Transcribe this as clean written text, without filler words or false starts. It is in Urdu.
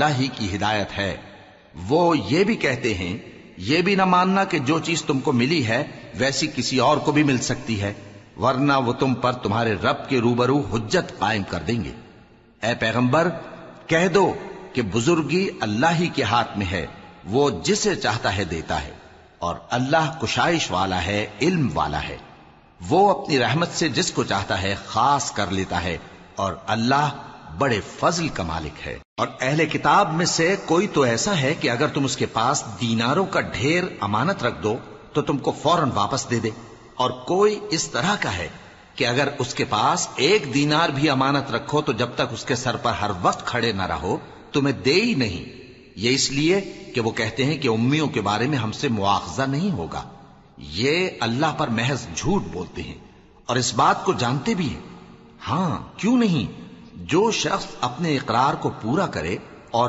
اللہ ہی کی ہدایت ہے۔ وہ یہ بھی کہتے ہیں یہ بھی نہ ماننا کہ جو چیز تم کو ملی ہے ویسی کسی اور کو بھی مل سکتی ہے، ورنہ وہ تم پر تمہارے رب کے روبرو حجت قائم کر دیں گے۔ اے پیغمبر کہہ دو کہ بزرگی اللہ ہی کے ہاتھ میں ہے، وہ جسے چاہتا ہے دیتا ہے، اور اللہ کشائش والا ہے، علم والا ہے۔ وہ اپنی رحمت سے جس کو چاہتا ہے خاص کر لیتا ہے، اور اللہ بڑے فضل کا مالک ہے۔ اور اہل کتاب میں سے کوئی تو ایسا ہے کہ اگر تم اس کے پاس دیناروں کا ڈھیر امانت رکھ دو تو تم کو فوراً واپس دے دے، اور کوئی اس طرح کا ہے کہ اگر اس کے پاس 1 دینار بھی امانت رکھو تو جب تک اس کے سر پر ہر وقت کھڑے نہ رہو تمہیں دے ہی نہیں۔ یہ اس لیے کہ وہ کہتے ہیں کہ امیوں کے بارے میں ہم سے مواخذہ نہیں ہوگا۔ یہ اللہ پر محض جھوٹ بولتے ہیں اور اس بات کو جانتے بھی ہیں۔ ہاں کیوں نہیں، جو شخص اپنے اقرار کو پورا کرے